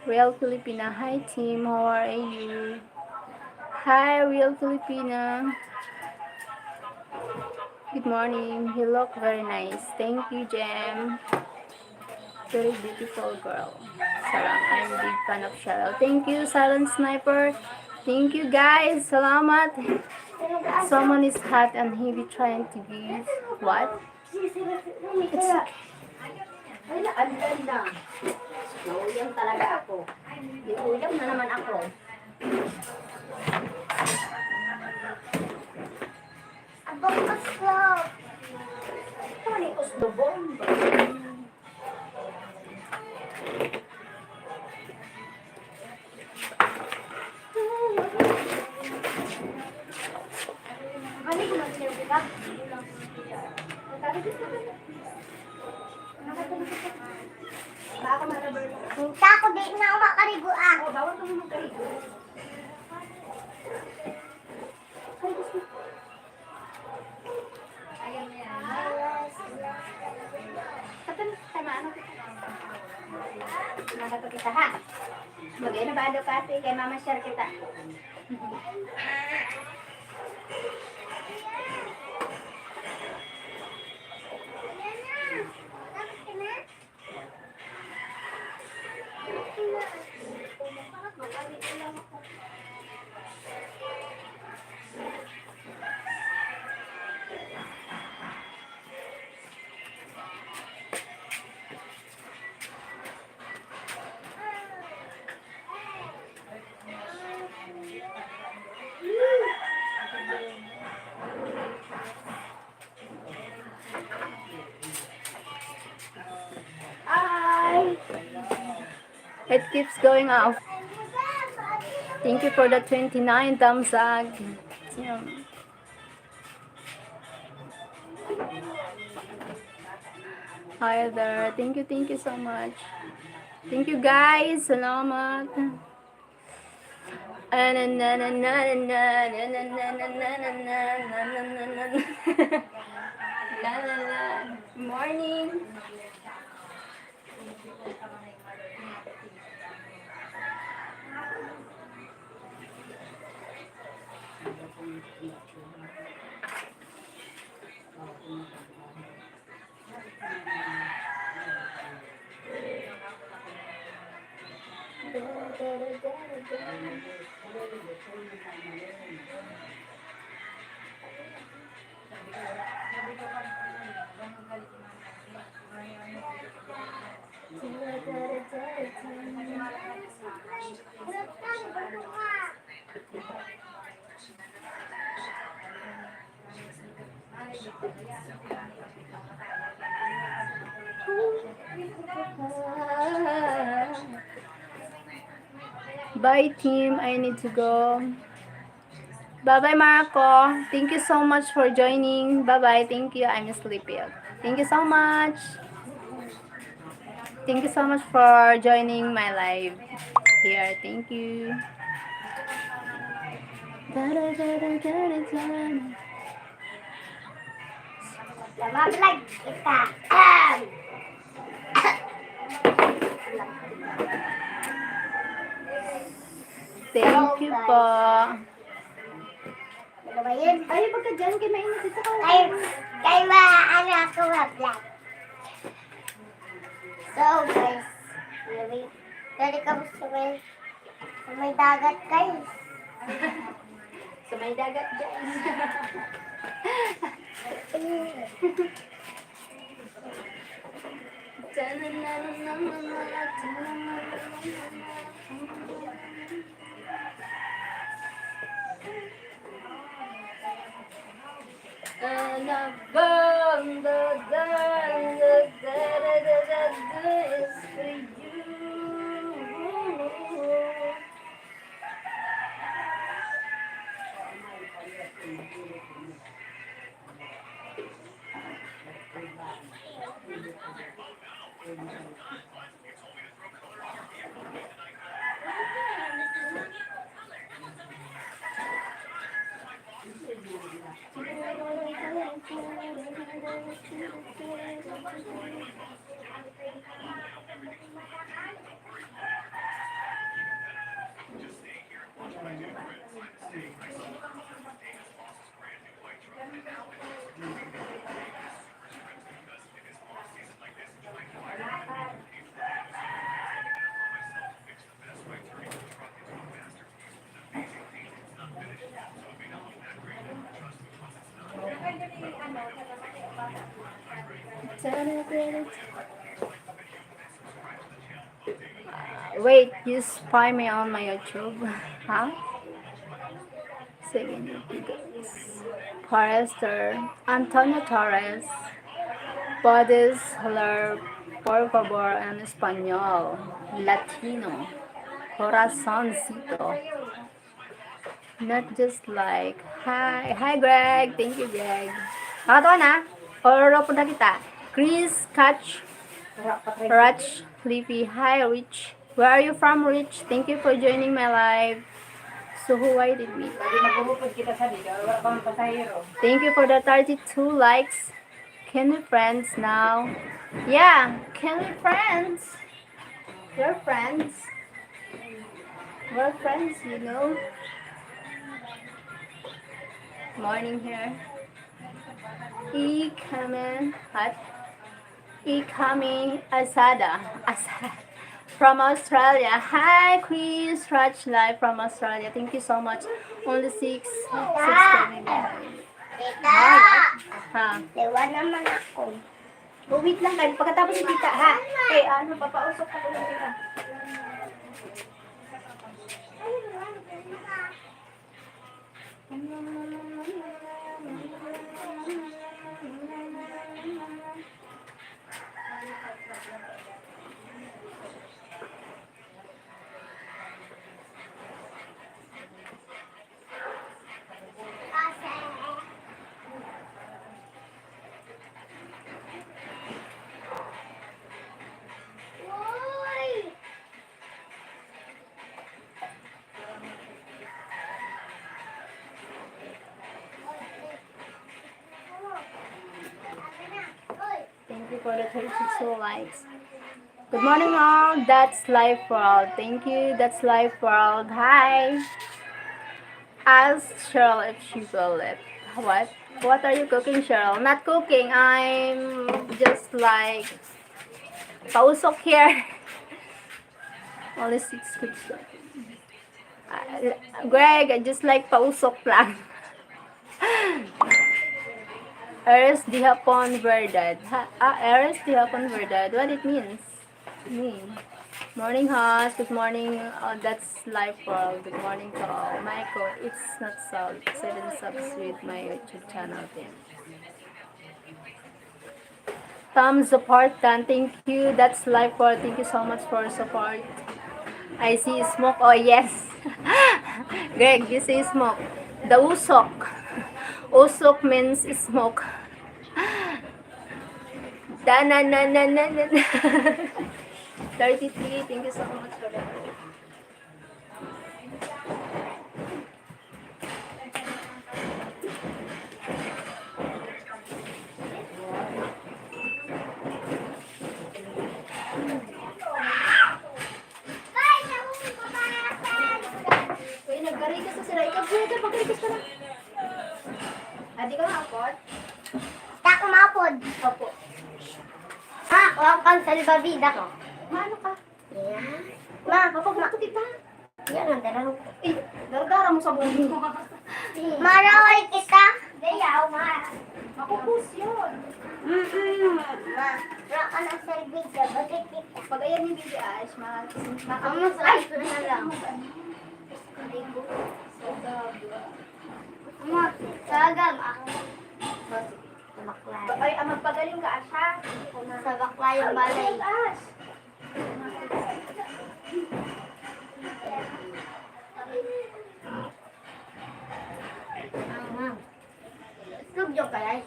Real Filipina. Hi, team. How are you? Hi, Real Filipina. Good morning. You look very nice. Thank you, Jem. Very beautiful girl. Sarang, I'm a big fan of Cheryl. Thank you, Silent Sniper. Thank you, guys. Salamat. Someone is hot and heavy trying to give what? It's okay. Ay, ang ganda. Nauyang talaga ako. Inuyang na naman ako. Abang paslop. Ito ni Osdobon. Ano ko lang sila kita? Baka marabar. Hinta ko di na ako makarigo ah. Oh, bawal ka mo magkarigo. Ay, gusto. kita ha. Mag-inabado ka ate, kay mama share kita. Hi! It keeps going up. Thank you for the 29 thumbs up. Yeah. Hi there. Thank you so much. Thank you guys. Salamat. Morning. Bye team, I need to go. Bye-bye Marco. Thank you so much for joining. Bye-bye. Thank you. I'm sleepy. Thank you so much. Thank you so much for joining my live here. Thank you. Mablog kita. Thank you po. Ano ba yun? Ay, pagka dyan, kay mainit dito ka. Kay ano ako mablog. So guys, dali kami sa may dagat guys. Sa may dagat dyan. And above the is for you. Wait, you spy me on my YouTube, huh? Second, Forrester, Antonio Torres, puedes hablar por favor en español, Latino, corazoncito. Not just like, hi Greg, thank you Greg. Nakatawa na? Oro po na kita. Chris, Catch, Rach, Flippy, hi Rich. Where are you from Rich? Thank you for joining my live. So who I did meet? Thank you for the 32 likes. Can we friends now? Yeah, can we friends? We're friends. We're friends, you know. Morning here. Coming hot. Coming Asada. Asada. From Australia. Hi, Chris. Raj live from Australia. Thank you so much. Only six coming. Tita! Ha? Diwa naman ako. Oh, wait lang kayo. Pagkatapos ni tita, ha? Eh, ano, papausok ko lang tita. Uy! Thank you for the 32 likes. Good morning, all. That's Life World. Thank you. That's Life World. Hi. Ask Cheryl if she will live. What? What are you cooking, Cheryl? Not cooking. I'm just like pausok here. Only 6 cooks. Greg, I just like pausok lang. Eres di hapon verdad. Eres di hapon verdad. What it means? Me. Morning, Haas. Good morning. That's Life World. Good morning to all. Michael, it's not salt. 7 subs with my YouTube channel. Then. Thumbs apart, Dan. Thank you. That's Life World. Thank you so much for support. I see smoke. Oh, yes. Greg, you see smoke. The usok. Usok means smoke. Da na na na na na. 33. Thank you so much for that. Uy, nagkarikas na sila. Ikaw, kuya, pagkarikas ka na. Di ka makapot? Tak kumapod. Opo. Ha? Huwag kang salbabida ko. Maano ka? Yan. Ma, Mapagluto kita. yan ang dalaw ko. Eh, daragara mo sa buhay mo. Maraway kita. Dayaw, ma. Makupus yun. Ma, wala ka ng salbida. Bakit kita? Pag ayan yung baby Ash, Ang masarap na lang. Ma, sagam ako. Sa bakla. Ay, magpagaling ka, Ash, ha? Sa bakla yung balay. Ash. Sugyo ka yan.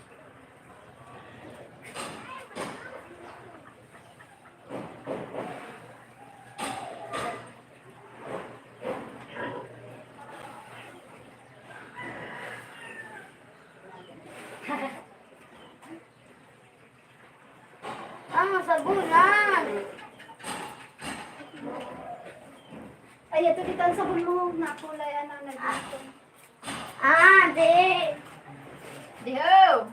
Ang sabunan. Ay, ito dito ang sabon mo. Nakulay, ano, nandito. Di. Diho!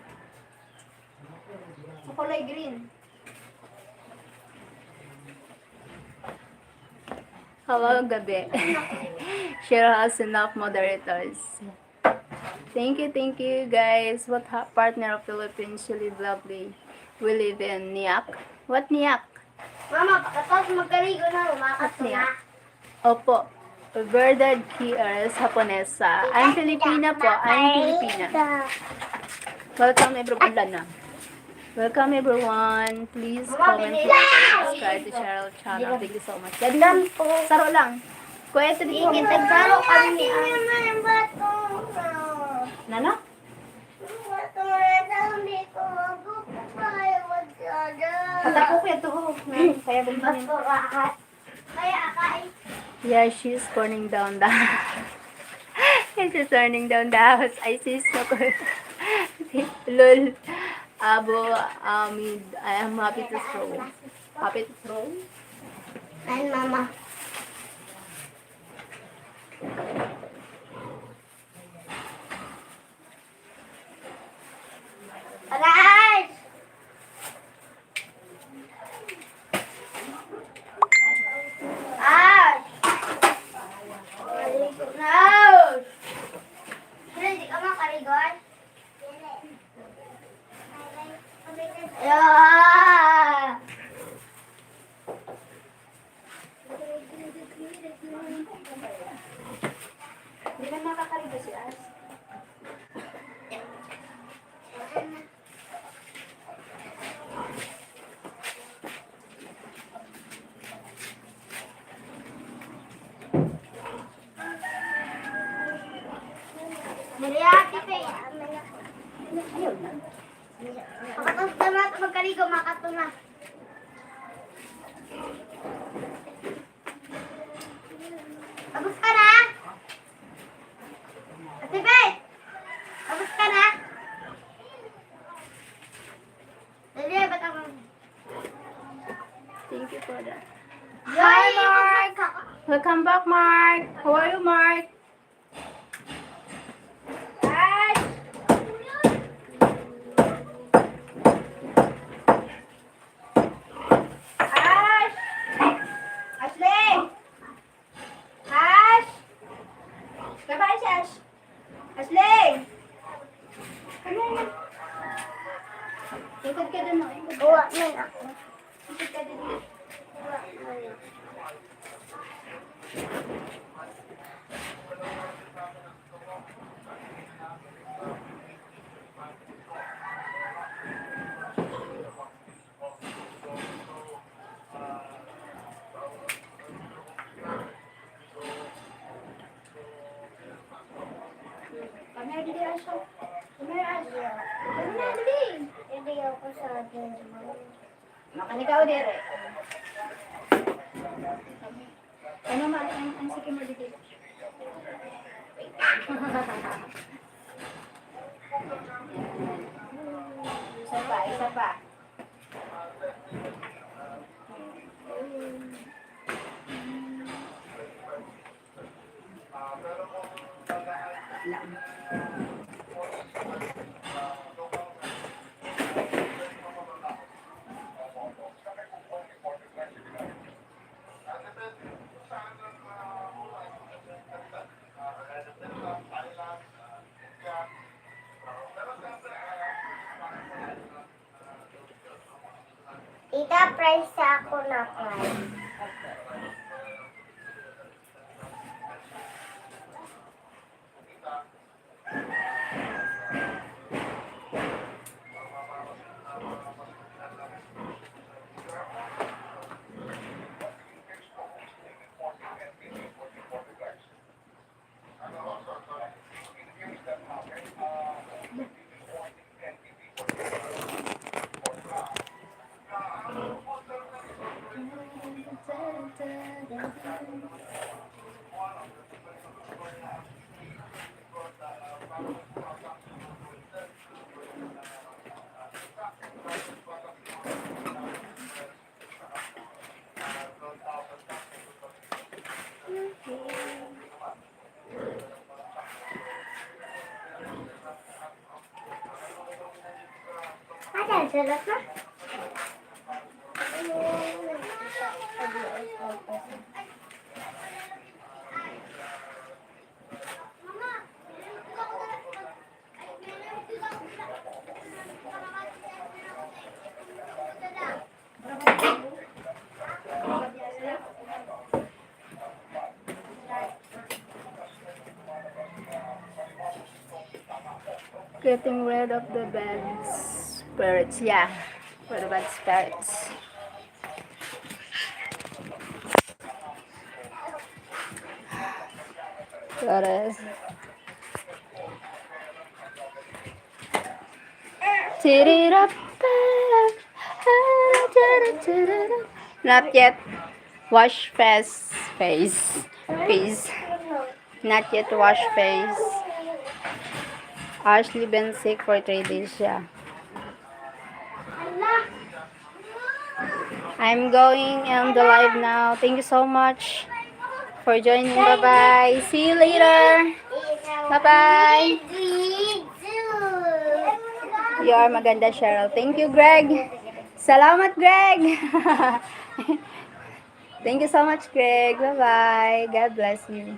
Kulay green. Hello, gabi. Cheryl has enough moderators. Thank you, guys. What partner of Philippines you live lovely? We live in Niak. What Niak? Mama, pagkatapos magkaligo na, umakas na. Opo. Verdad Kiers, Japonesa. I'm Filipina po. I'm Filipina. Welcome everyone. Lana. Welcome everyone. Please comment, like, and subscribe to Cheryl channel. Thank you so much. Daddy, saro lang. Kuya, ito dito. Sige, tagsaro kami ni naman ang bato. Nano? Bato na daw dito. Magpapay, masyada. Patako ko ito, ho. Kaya ganito yun. Bato rahat. Kaya akay. Yeah, she's burning down the She's turning down the house. I see smoke. Lol. Abo, I am happy to throw. Happy to throw? Ayun, mama. Aray! Ouch! Karigon. Ouch! Hindi ka makarigon? Yeah! Hindi na makakarigo si As. Mariati pa eh. Ayun na. Makatos na natin magkarigo, makato na. Tapos ka na? Ate Beth! Tapos ka na? Dali, ba't ako? Thank you for that. Hi, Mark! Welcome back, Mark. How are you, Mark? Ash! Ashley! Ash! Kabahan si Ash. Ashley! Ano yun? Ikot ka dun, no? Ikot ka. Uwa man ako. Ikot ka dun. Uwa man. Kami na dili, Ash. Kami na, Ash. Kami na, dili. Hindi ako sa atin. Makanikaw dire. Ano ma ang sige mo dito? Isa pa. Tita, price ako na price. Ada, sarap na. Getting rid of the bad spirits. Yeah, for the bad spirits. Correct. Not yet. Wash face. Not yet wash face. Ashley been sick for 3 days siya. I'm going on the live now. Thank you so much for joining. Bye-bye. See you later. Bye-bye. You are maganda, Cheryl. Thank you, Greg. Salamat, Greg. Thank you so much, Greg. Bye-bye. God bless you.